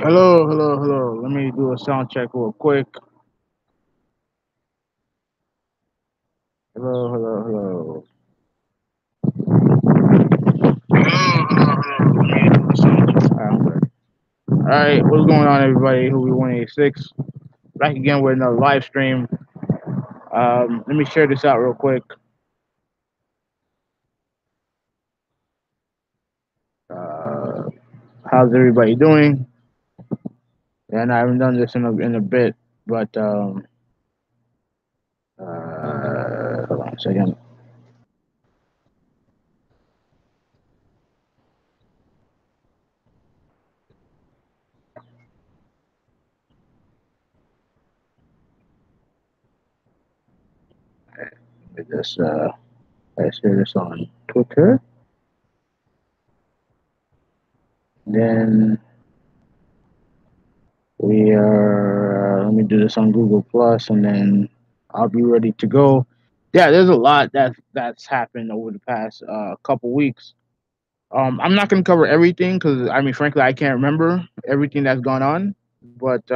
Hello, hello, hello. Let me do a sound check real quick. Hello, hello, hello. All right, what's going on, everybody? Who we 186 back again with another live stream. Let me share this out real quick. Uh, how's everybody doing? And I haven't done this in a bit, but hold on a second. Let me just I share this on Twitter. Then we are. Let me do this on Google Plus, and then I'll be ready to go. Yeah, there's a lot that's happened over the past couple weeks. I'm not gonna cover everything because I mean, frankly, I can't remember everything that's gone on. But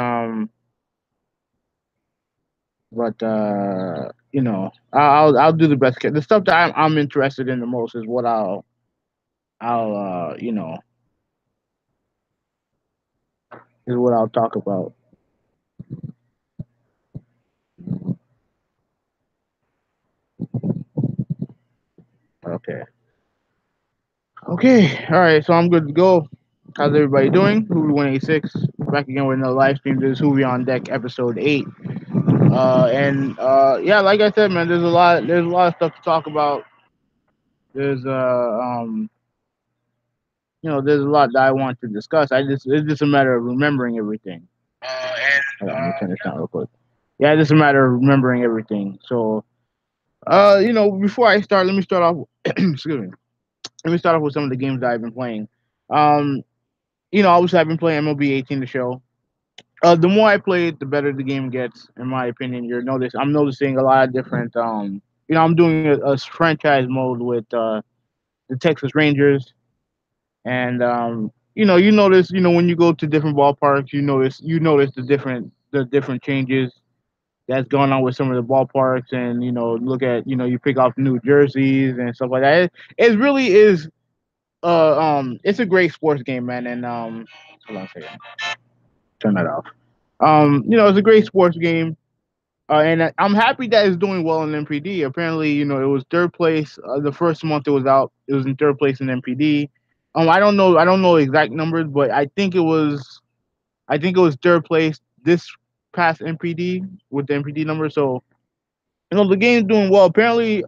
I'll do the best. The stuff that I'm interested in the most is what I'll is what I'll talk about. Okay. Okay. All right. So I'm good to go. How's everybody doing? Hoovy 186 back again with another live stream. This is Hoovy on Deck episode 8. And yeah, like I said, man, there's a lot of stuff to talk about. There's there's a lot that I want to discuss. It's just a matter of remembering everything. Hold on, let me turn this down real quick. Yeah, it's just a matter of remembering everything. So, before I start, let me start off. Excuse me. Let me start off with some of the games that I've been playing. Um, obviously I've been playing MLB 18 the show. The more I play it, the better the game gets, in my opinion. I'm noticing a lot of different. I'm doing a franchise mode with the Texas Rangers, and you notice, when you go to different ballparks, you notice the different changes that's going on with some of the ballparks, and look at you pick off new jerseys and stuff like that. It really is. It's a great sports game, man, and hold on a second, turn that off. It's a great sports game. And I'm happy that it's doing well in MPD. Apparently, it was third place the first month it was out. It was in third place in MPD. I don't know exact numbers, but I think it was third place this past MPD with the MPD number. So the game's doing well. Apparently,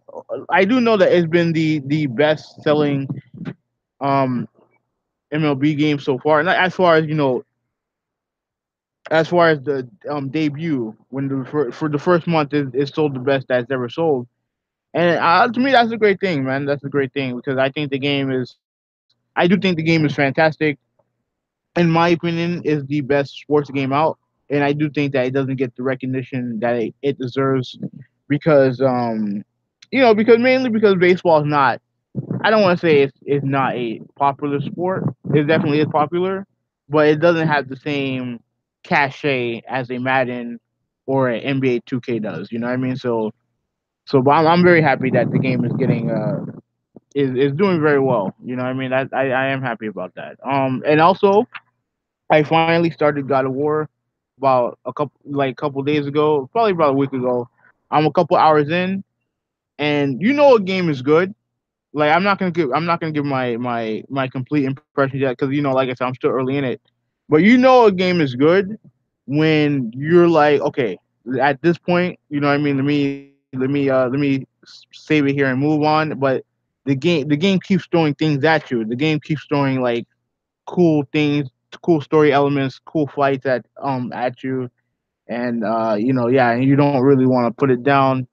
I do know that it's been the best selling um MLB game so far. And as far as the debut, when for the first month it sold the best that's ever sold. And to me, that's a great thing, man. That's a great thing because I do think the game is fantastic. In my opinion, is the best sports game out, and I do think that it doesn't get the recognition that it deserves because because mainly because baseball is not. I don't want to say it's not a popular sport. It definitely is popular, but it doesn't have the same cachet as a Madden or an NBA 2K does. You know what I mean? But I'm very happy that the game is getting is doing very well. You know what I mean? I am happy about that. And also I finally started God of War about a couple days ago, probably about a week ago. I'm a couple hours in, and a game is good. Like I'm not gonna give my complete impression yet because like I said, I'm still early in it. But a game is good when you're like, okay, at this point, you know what I mean. Let me save it here and move on. But the game keeps throwing things at you. The game keeps throwing like cool things, cool story elements, cool fights at you, and yeah, and you don't really want to put it down.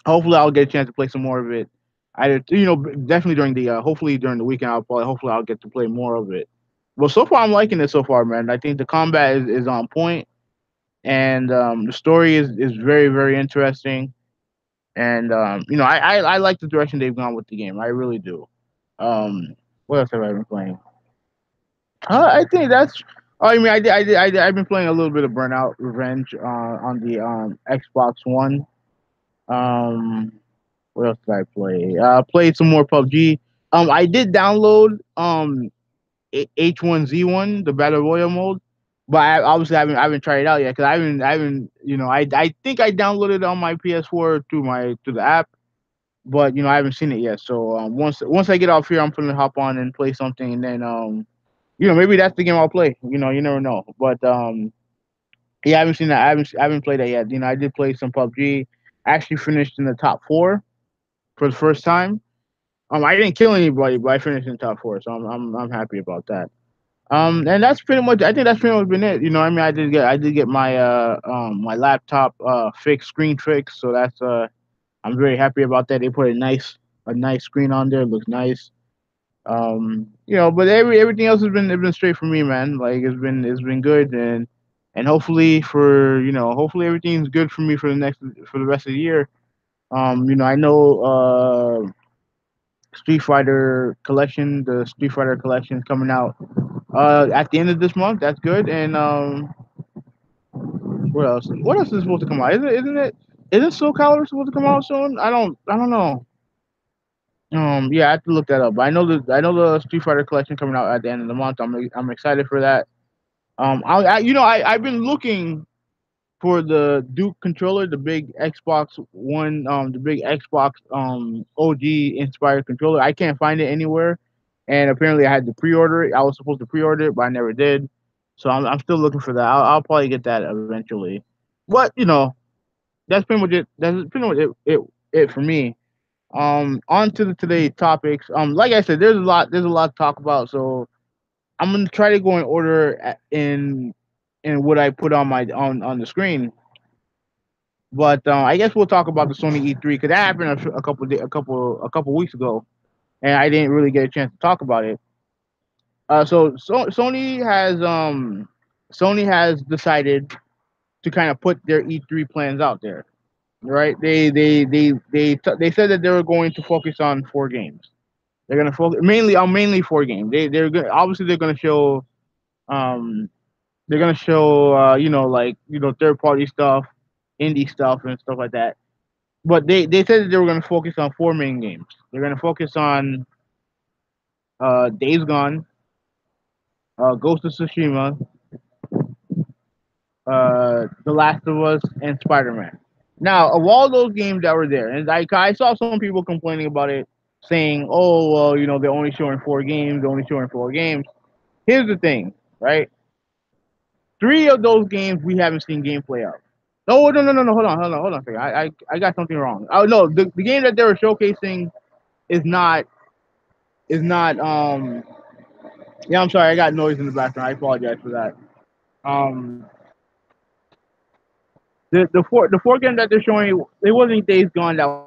Hopefully, I'll get a chance to play some more of it. Definitely during the hopefully during the weekend, hopefully I'll get to play more of it. Well, so far I'm liking it so far, man. I think the combat is on point, and the story is very very interesting. And I like the direction they've gone with the game. I really do. Um, what else have I been playing? I think Oh, I mean, I've been playing a little bit of Burnout Revenge on the Xbox One. Um, what else did I play? Played some more PUBG. I did download H1Z1, the battle royale mode, but obviously I haven't tried it out yet because I haven't I think I downloaded it on my PS4 through the app, but I haven't seen it yet. So once I get off here, I'm gonna hop on and play something, and then maybe that's the game I'll play. You never know. But yeah, I haven't seen that. I haven't played that yet. I did play some PUBG. I actually finished in the top four for the first time. I didn't kill anybody, but I finished in the top four, so I'm happy about that. And that's pretty much. I think that's pretty much been it. I mean, I did get my my laptop fixed, screen fixed, so that's I'm very happy about that. They put a nice screen on there. It looks nice. But everything else has been straight for me, man. Like it's been good, and hopefully everything's good for me for the rest of the year. I know the Street Fighter collection is coming out at the end of this month. That's good. And what else? What else is supposed to come out? Isn't Soul Calibur supposed to come out soon? I don't know. Yeah, I have to look that up. But I know the Street Fighter collection coming out at the end of the month. I'm excited for that. I've been looking for the Duke controller, the big Xbox One, the big Xbox OG inspired controller. I can't find it anywhere, and apparently I had to pre-order it. I was supposed to pre-order it, but I never did. So I'm still looking for that. I'll probably get that eventually. But that's pretty much it. That's pretty much it for me. On to the today topics. Like I said, there's a lot to talk about. So I'm gonna try to go in order in what I put on the screen. But I guess we'll talk about the Sony E3 because that happened a couple weeks ago, and I didn't really get a chance to talk about it. So Sony has decided to kind of put their E3 plans out there, right? They said that they were going to focus on four games. They're gonna focus mainly four games. Obviously um they're gonna show like third party stuff, indie stuff and stuff like that. But they said that they were gonna focus on four main games. They're gonna focus on Days Gone, Ghost of Tsushima, The Last of Us, and Spider Man. Now, of all those games that were there, and I saw some people complaining about it, saying, "Oh, well, they're only showing four games. They're only showing four games." Here's the thing, right? Three of those games we haven't seen gameplay of. No, no, no, no, no. Hold on a second. I got something wrong. Oh no, the game that they were showcasing is not. Yeah, I'm sorry. I got noise in the background. I apologize for that. Um, the four games that they're showing, it wasn't Days Gone that was showcased. It was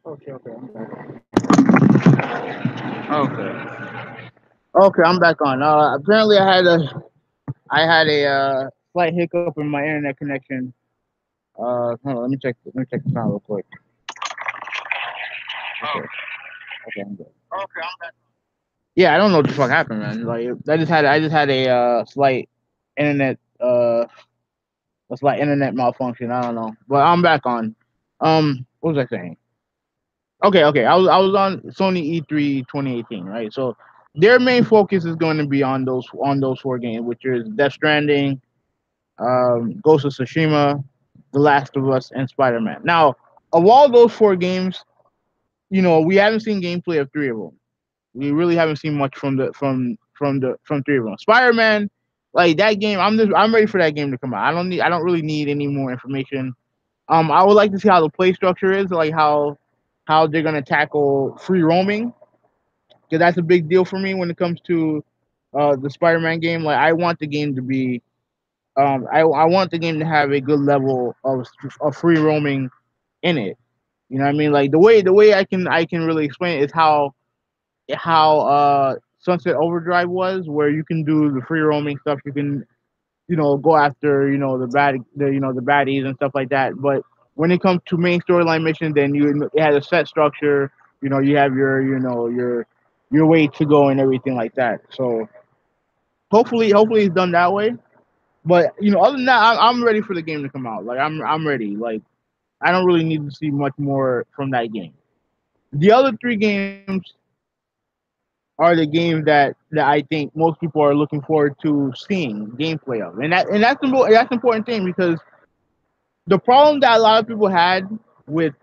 Okay, okay, I'm back. Okay, okay, I'm back on. Apparently I had a slight hiccup in my internet connection. Hold on, let me check this out real quick. Okay, okay, I'm good. Yeah, I don't know what the fuck happened, man. Like I just had a internet uh slight internet malfunction. I don't know, but I'm back on. What was I saying? Okay, okay. I was on Sony E3 2018, right? So their main focus is going to be on those four games, which is Death Stranding, Ghost of Tsushima, The Last of Us, and Spider Man. Now, of all those four games, we haven't seen gameplay of three of them. We really haven't seen much from three of them. Spider Man, like that game, I'm ready for that game to come out. I don't really need any more information. I would like to see how the play structure is, like how they're gonna tackle free roaming, because that's a big deal for me when it comes to the Spider-Man game. Like I want the game to be, I want the game to have a good level of free roaming in it. You know what I mean? Like the way I can really explain it is how Sunset Overdrive was, where you can do the free roaming stuff. You can go after the baddies and stuff like that. But when it comes to main storyline missions, then it has a set structure. You have your way to go and everything like that. So hopefully it's done that way. But other than that, I'm ready for the game to come out. Like I'm ready. Like I don't really need to see much more from that game. The other three games are the games that I think most people are looking forward to seeing gameplay of, and that's important thing because the problem that a lot of people had with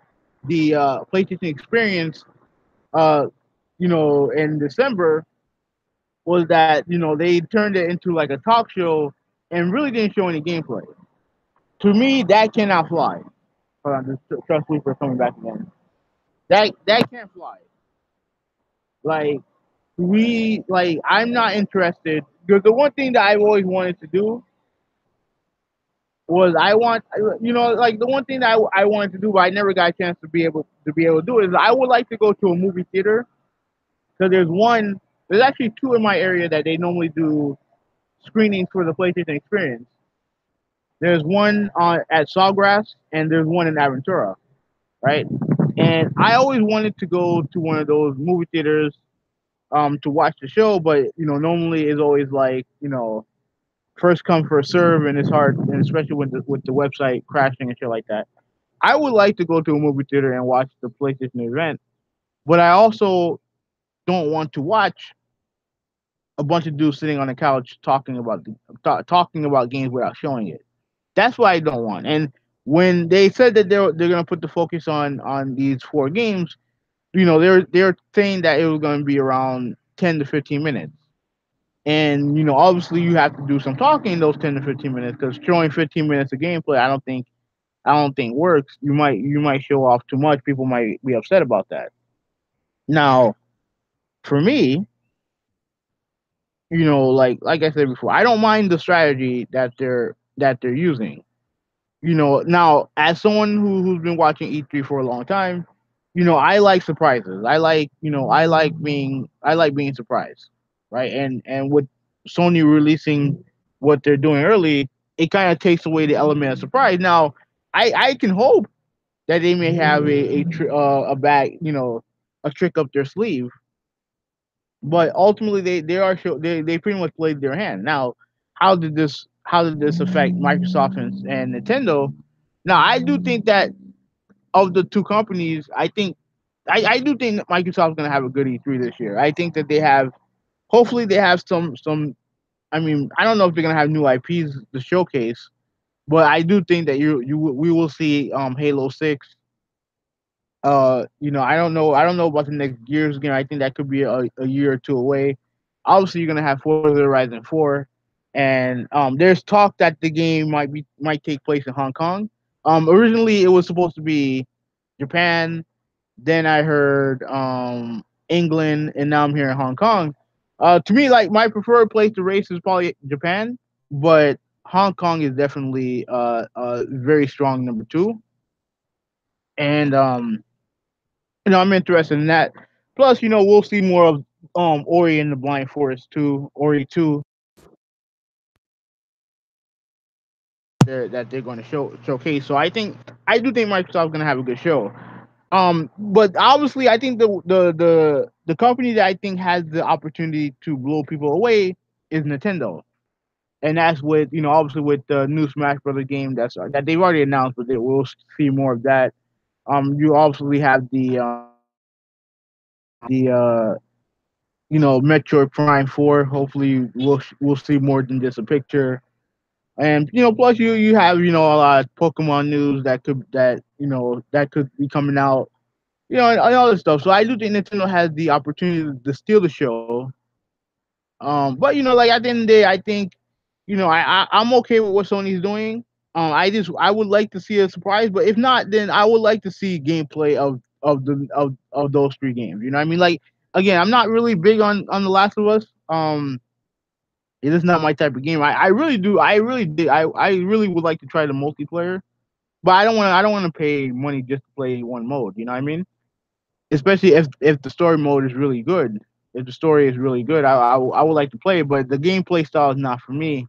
the PlayStation experience, uh, in December was that they turned it into like a talk show and really didn't show any gameplay. To me, that cannot fly. Hold on, just trust me for coming back again. That can't fly. Like I'm not interested because the one thing that I've always wanted to do was like the one thing that I wanted to do, but I never got a chance to be able to do it, is I would like to go to a movie theater because there's actually two in my area that they normally do screenings for the PlayStation Experience. There's one at Sawgrass and there's one in Aventura, right? And I always wanted to go to one of those movie theaters to watch the show, but normally it's always like first come first serve, and it's hard, and especially with the website crashing and shit like that. I would like to go to a movie theater and watch the PlayStation event, but I also don't want to watch a bunch of dudes sitting on the couch talking about games without showing it. That's what I don't want. And when they said that they're gonna put the focus on these four games, they're saying that it was gonna be around 10 to 15 minutes. And obviously you have to do some talking in those 10 to 15 minutes because showing 15 minutes of gameplay, I don't think works. You might show off too much. People might be upset about that. Now, for me, like I said before, I don't mind the strategy that they're using. Now as someone who's been watching E3 for a long time, I like surprises. I like being surprised, right? And with Sony releasing what they're doing early, it kind of takes away the element of surprise. Now, I can hope that they may have a bag, a trick up their sleeve, but ultimately they pretty much played their hand. Now, how did this affect Microsoft and Nintendo? Now, I do think that of the two companies, I do think that Microsoft's gonna have a good E3 this year. I think that hopefully they have some. I mean, I don't know if they're gonna have new IPs to showcase, but I do think that we will see Halo 6. I don't know about the next Gears game. I think that could be a year or two away. Obviously, you're gonna have Forza Horizon 4, and there's talk that the game might take place in Hong Kong. Originally, it was supposed to be Japan. Then I heard England, and now I'm here in Hong Kong. To me, like my preferred place to race is probably Japan, but Hong Kong is definitely a very strong number two. And I'm interested in that. Plus, we'll see more of Ori and the Blind Forest 2, Ori 2, that they're going to showcase. So I do think Microsoft's going to have a good show. But obviously, I think the company that I think has the opportunity to blow people away is Nintendo, and that's with obviously with the new Smash Brothers game that they've already announced, but we'll see more of that. You obviously have the Metroid Prime 4. Hopefully, we'll see more than just a picture. And plus you have a lot of Pokemon news that could be coming out, and all this stuff. So I do think Nintendo has the opportunity to steal the show. But like at the end of the day, I think I'm okay with what Sony's doing. I would like to see a surprise, but if not, then I would like to see gameplay of those three games. You know what I mean? Like again, I'm not really big on The Last of Us. It is not my type of game. I really do. I really would like to try the multiplayer, but I don't want to pay money just to play one mode. You know what I mean? Especially if the story mode is really good. If the story is really good, I would like to play it, but the gameplay style is not for me.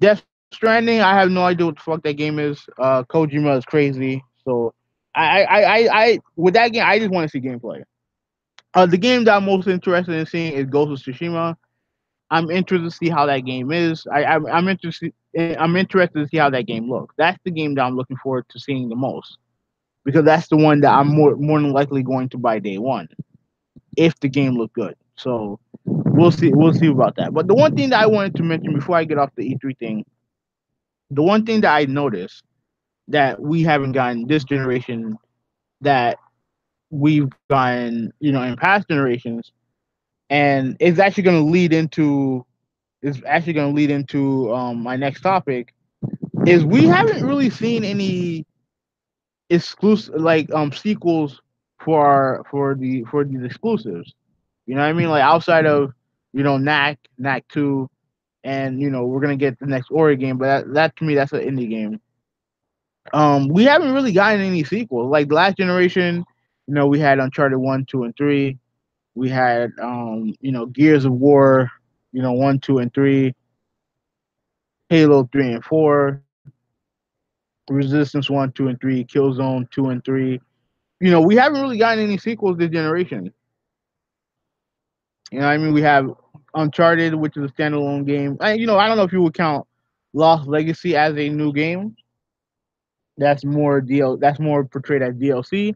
Death Stranding, I have no idea what the fuck that game is. Kojima is crazy, so with that game, I just want to see gameplay. The game that I'm most interested in seeing is Ghost of Tsushima. I'm interested to see how that game is. I'm interested. I'm interested to see how that game looks. That's the game that I'm looking forward to seeing the most because that's the one that I'm more than likely going to buy day one if the game looked good. So we'll see. We'll see about that. But the one thing that I wanted to mention before I get off the E3 thing, the one thing that I noticed that we haven't gotten this generation that we've gotten, in past generations, and it's actually going to lead into my next topic is we haven't really seen any exclusive like sequels for these exclusives. You know what I mean? Like outside of Knack 2, and we're gonna get the next Ori game, but that to me that's an indie game. We haven't really gotten any sequels. Like the last generation, we had Uncharted 1, 2, and 3. We had Gears of War, 1, 2, and 3, Halo 3 and 4, Resistance 1, 2, and 3, Killzone 2 and 3. We haven't really gotten any sequels this generation. You know, what I mean, we have Uncharted, which is a standalone game. I don't know if you would count Lost Legacy as a new game. That's more portrayed as DLC.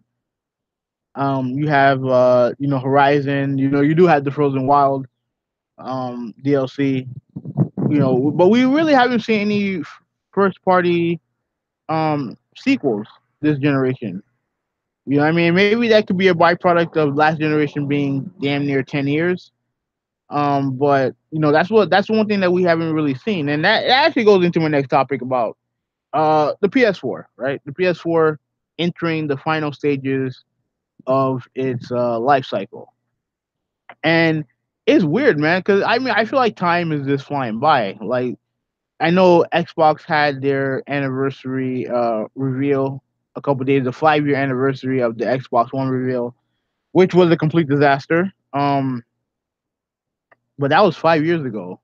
You have Horizon. You do have the Frozen Wild DLC. But we really haven't seen any first party sequels this generation. You know what I mean? Maybe that could be a byproduct of last generation being damn near 10 years. But that's one thing that we haven't really seen, and that actually goes into my next topic about the PS4, right? The PS4 entering the final stages of its life cycle, and it's weird, man. Because I mean, I feel like time is just flying by. Like I know Xbox had their anniversary reveal a couple days, the 5 year anniversary of the Xbox One reveal, which was a complete disaster. But that was 5 years ago.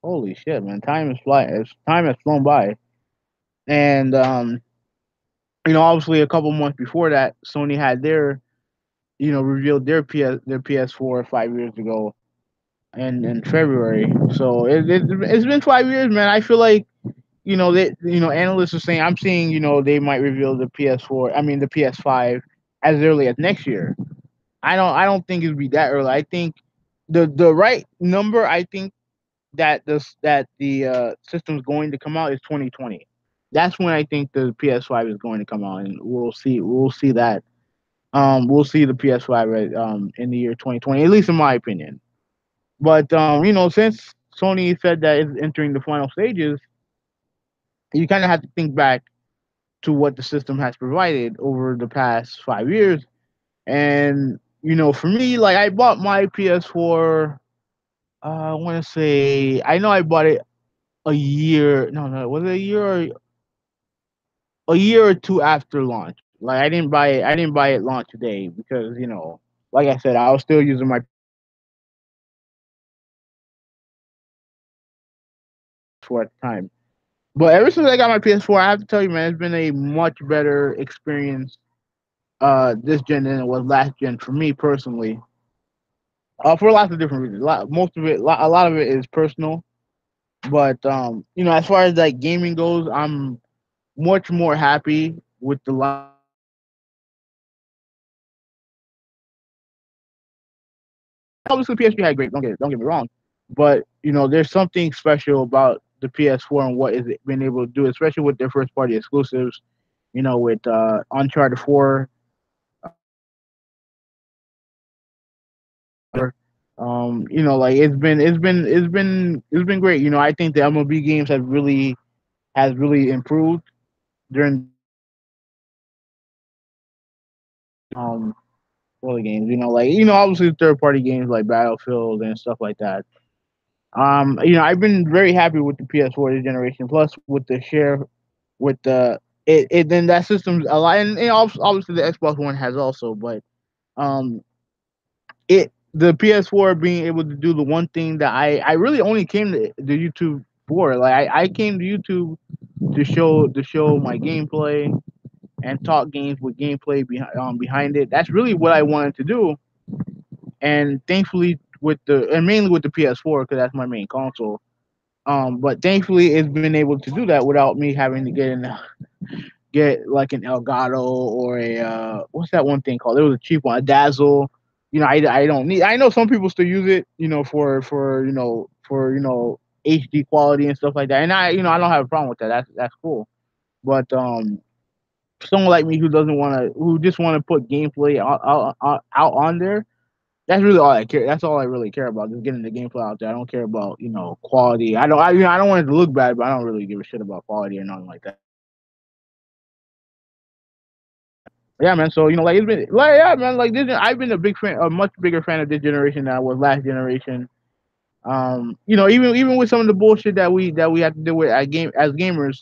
Holy shit, man! Time is flying. Time has flown by, and obviously a couple months before that, Sony had revealed their PS4 5 years ago, in February. So it's been 5 years, man. I feel like analysts are saying I'm seeing they might reveal the PS4. I mean the PS5 as early as next year. I don't think it'd be that early. I think the right number. I think that the system's going to come out is 2020. That's when I think the PS5 is going to come out, and we'll see that. We'll see the PS5 in the year 2020, at least in my opinion. But since Sony said that it's entering the final stages, you kind of have to think back to what the system has provided over the past 5 years. And for me, like I bought my PS4. I want to say I know I bought it a year. No, was it a year or 2 after launch? Like I didn't buy it launch day because like I said, I was still using my PS4 at the time. But ever since I got my PS4, I have to tell you, man, it's been a much better experience this gen than it was last gen for me personally. For lots of different reasons. Most of it, a lot of it is personal. But as far as like gaming goes, I'm much more happy with the last generation than I was with the PS3 generation. Obviously, PS3 had great. Don't get me wrong, but there's something special about the PS4 and what is it been able to do, especially with their first party exclusives. With Uncharted 4, like it's been great. I think the MLB games has really improved during the generation. For the games, like obviously third party games like Battlefield and stuff like that. I've been very happy with the PS4 this generation. Plus, with the share, with the it then that system's a lot, and obviously the Xbox One has also, but um, the PS4 being able to do the one thing that I really only came to the YouTube for. Like I came to YouTube to show my gameplay and talk games with gameplay behind it. That's really what I wanted to do, and thankfully and mainly with the PS4 because that's my main console. But thankfully, it's been able to do that without me having to get like an Elgato or a what's that one thing called? It was a cheap one, a Dazzle. I don't need. I know some people still use it, for HD quality and stuff like that. And I don't have a problem with that. That's cool. But someone like me who just want to put gameplay out on there, that's really all I care. That's all I really care about. Just getting the gameplay out there. I don't care about quality. I don't want it to look bad, but I don't really give a shit about quality or nothing like that. Yeah, man. So like it's been like yeah, man. Like this, I've been a much bigger fan of this generation than I was last generation. Even with some of the bullshit that we have to deal with as gamers,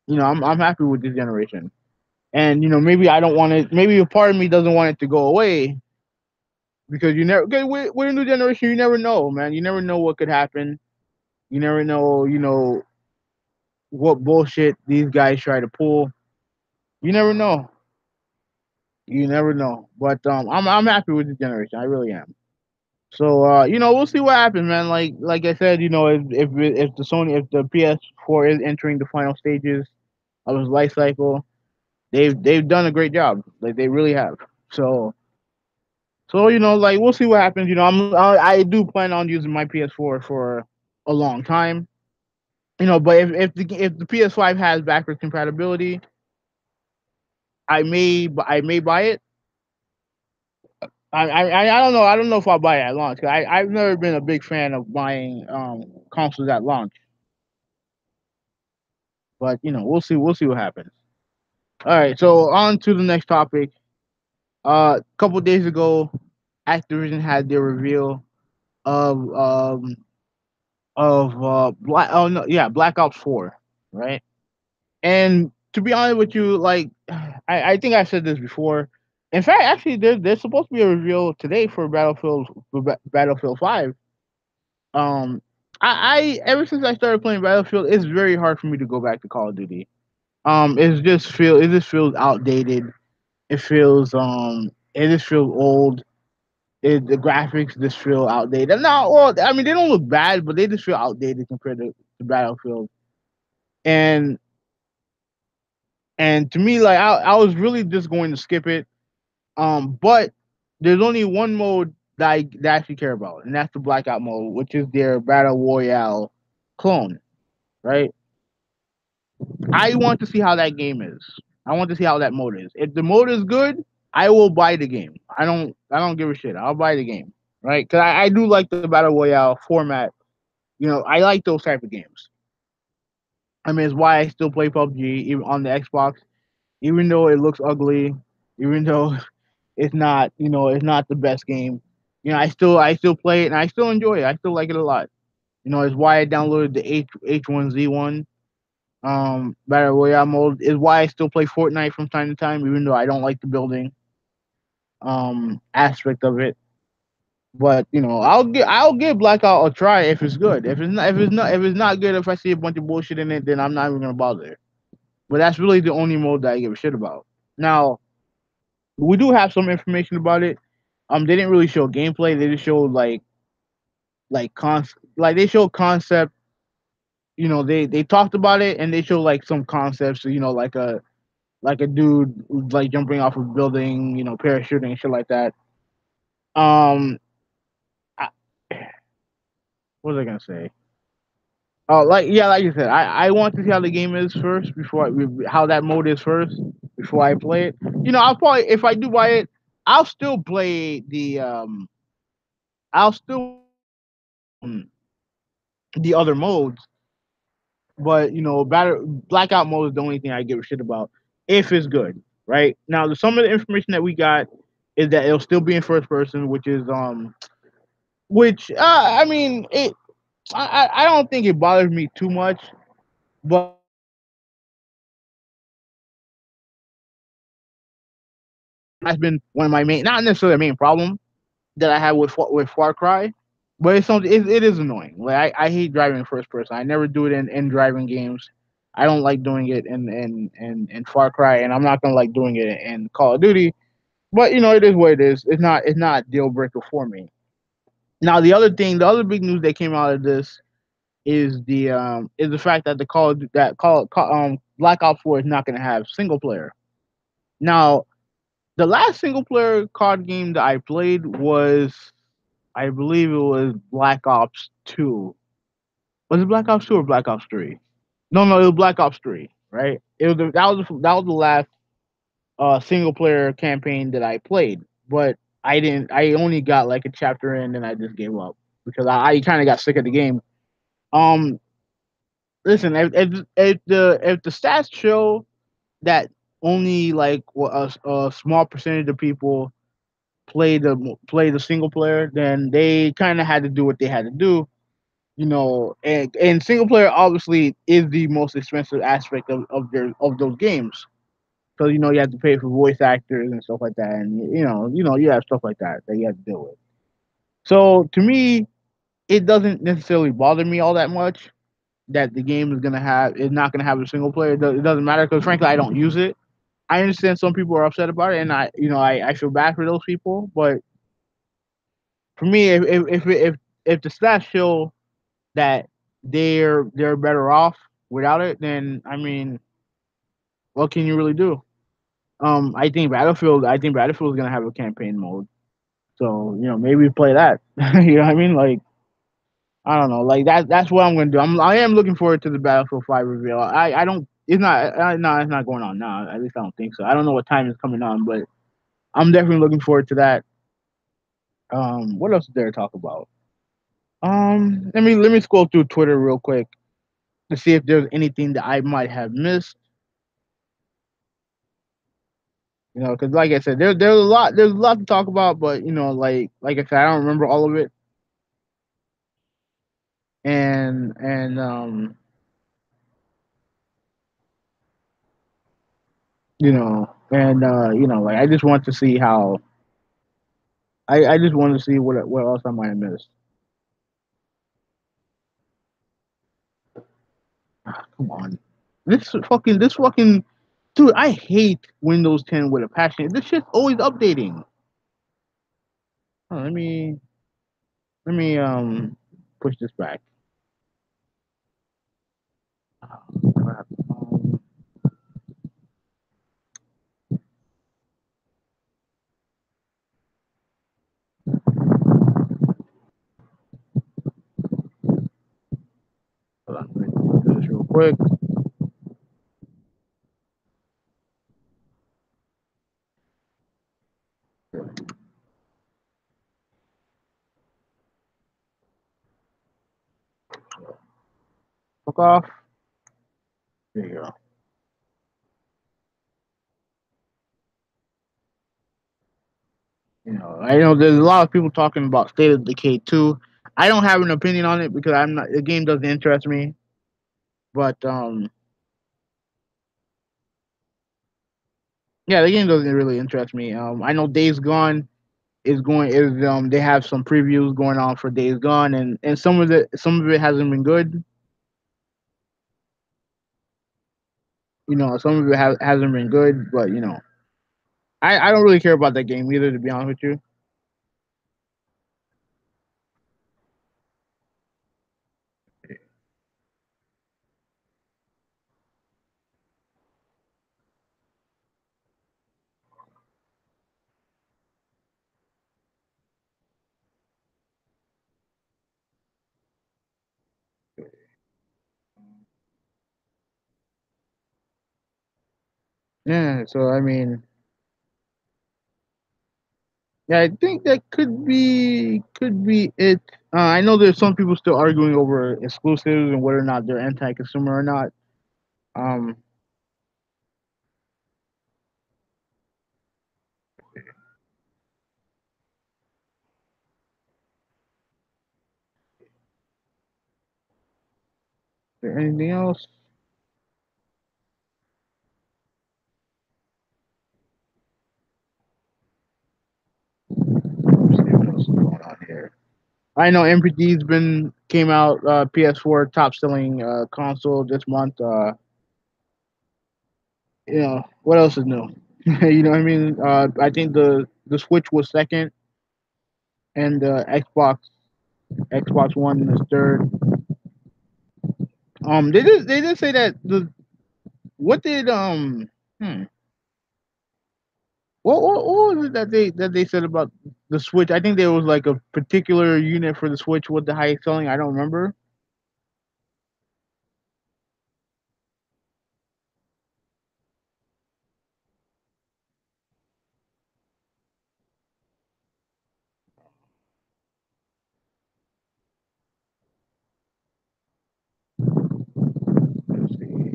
I'm happy with this generation. And maybe I don't want it. Maybe a part of me doesn't want it to go away because you never. Okay, with a new generation, you never know, man. You never know what could happen. You never know, what bullshit these guys try to pull. You never know. You never know. But I'm happy with this generation. I really am. So we'll see what happens, man. Like I said, if the PS4 is entering the final stages of its life cycle, they've done a great job. Like they really have. So like we'll see what happens. I do plan on using my PS4 for a long time. But if the PS5 has backwards compatibility, I may buy it. I don't know. I don't know if I'll buy it at launch. 'Cause I've never been a big fan of buying consoles at launch. But we'll see. We'll see what happens. All right. So on to the next topic. A couple days ago, Activision had their reveal of oh no, yeah, Black Ops 4, right? And to be honest with you, like I think I've said this before. In fact, actually, there's supposed to be a reveal today for Battlefield 5. Um, I ever since I started playing Battlefield, it's very hard for me to go back to Call of Duty. It just feels outdated. It just feels old. The graphics just feel outdated. No, well, I mean they don't look bad, but they just feel outdated compared to Battlefield. And and to me, like I was really just going to skip it. But there's only one mode that I actually care about, and that's the Blackout mode, which is their battle royale clone, right? I want to see how that game is. I want to see how that mode is. If the mode is good, I will buy the game. I don't give a shit. I'll buy the game, right? Because I do like the battle royale format. I like those type of games. I mean, it's why I still play PUBG even on the Xbox, even though it looks ugly, even though it's not the best game. I still play it and I still enjoy it. I still like it a lot. It's why I downloaded the H1Z1 Battle Royale mode is why I still play Fortnite from time to time, even though I don't like the building aspect of it. But I'll give Blackout a try if it's good. If it's not good, if I see a bunch of bullshit in it, then I'm not even gonna bother. But that's really the only mode that I give a shit about. Now we do have some information about it. They didn't really show gameplay. They just showed like they showed concept. They talked about it and they showed like some concepts. Like a dude like jumping off a building, parachuting and shit like that. Um, I, what was I gonna say? Oh, like you said, I want to see how the game is first how that mode is first before I play it. I'll probably if I do buy it, I'll still play I'll still the other modes, but blackout mode is the only thing I give a shit about if it's good. Right now, some of the information that we got is that it'll still be in first person, which I mean it. I don't think it bothers me too much, but that's been one of my main, not necessarily the main problem that I have with Far Cry, but it's something. It is annoying. Like I hate driving in first person. I never do it in driving games. I don't like doing it in Far Cry, and I'm not gonna like doing it in Call of Duty. But it is what it is. It's not a deal breaker for me. Now the other big news that came out of this is the fact that Black Ops 4 is not going to have single player. Now, the last single player COD game that I played was, I believe it was Black Ops 2. Was it Black Ops 2 or Black Ops 3? No, it was Black Ops 3. Right? That was the last single player campaign that I played, but I didn't. I only got like a chapter in, and I just gave up because I kind of got sick of the game. Um, Listen, if the stats show that only like a small percentage of people play the single player, then they kind of had to do what they had to do. And single player obviously is the most expensive aspect of those games. So you have to pay for voice actors and stuff like that, and you have stuff like that you have to deal with. So to me, it doesn't necessarily bother me all that much that the game is not gonna have a single player. It doesn't matter because frankly I don't use it. I understand some people are upset about it, and I feel bad for those people. But for me, if the stats show that they're better off without it, then I mean, what can you really do? I think Battlefield is gonna have a campaign mode, so maybe play that. You know what I mean? Like I don't know, like that's what I'm gonna do. I am looking forward to the Battlefield 5 reveal. I don't. It's not. No, it's not going on now. At least I don't think so. I don't know what time it's coming on, but I'm definitely looking forward to that. What else is there to talk about? Let me scroll through Twitter real quick to see if there's anything that I might have missed. Because like I said, there's a lot to talk about, but like I said, I don't remember all of it, and like I just want to see how I just want to see what else I might have missed. Come on, this fucking dude, I hate Windows 10 with a passion. This shit's always updating. Oh, let me push this back. Oh, crap. Hold on, let me do this real quick. Fuck off. There you go. I know there's a lot of people talking about State of Decay 2. I don't have an opinion on it because I'm not. The game doesn't interest me. But Yeah, the game doesn't really interest me. I know Days Gone is they have some previews going on for Days Gone, and some of it hasn't been good. Some of it hasn't been good, but I don't really care about that game either, to be honest with you. Yeah, so I mean, yeah, I think that could be it. I know there's some people still arguing over exclusives and whether or not they're anti-consumer or not. Um, is there anything else? Let's see what else is going on here. I know MPD's been came out PS4 top selling console this month. What else is new? You know what I mean? I think the Switch was second, and the Xbox One is third. They did say that the what did hmm what was it that they said about the Switch? I think there was like a particular unit for the Switch with the highest selling. I don't remember. Let's see.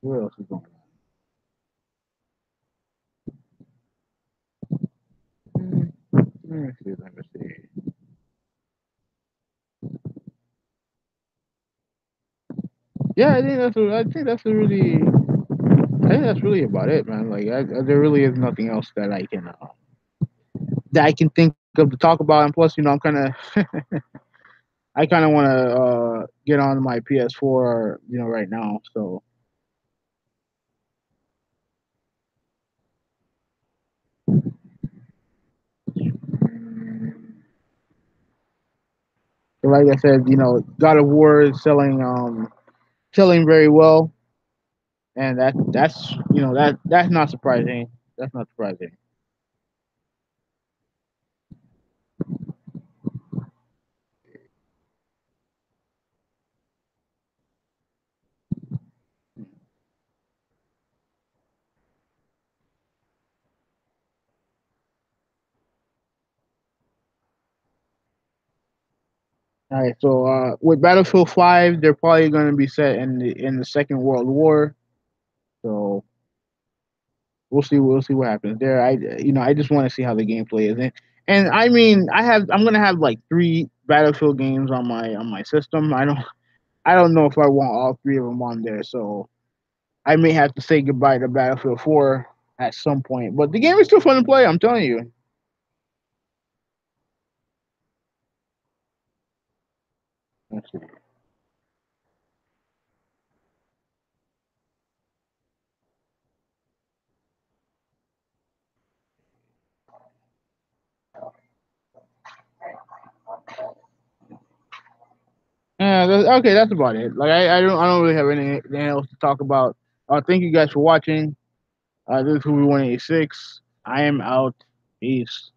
What else is going on? Let me see. Let me see. Yeah, I think that's really about it, man. Like, there really is nothing else that I can think of to talk about. And plus, I kind of want to get on my PS4, right now. So, like I said, God of War is selling very well, and that's not surprising. That's not surprising. All right, so with Battlefield 5, they're probably going to be set in the Second World War. So we'll see what happens there. I just want to see how the gameplay is, and I mean, I'm gonna have like three Battlefield games on my system. I don't know if I want all three of them on there, so I may have to say goodbye to Battlefield 4 at some point. But the game is still fun to play. I'm telling you. Let's see. Yeah, okay, that's about it. Like I don't really have anything else to talk about. Thank you guys for watching. This is Who We 186. I am out. Peace.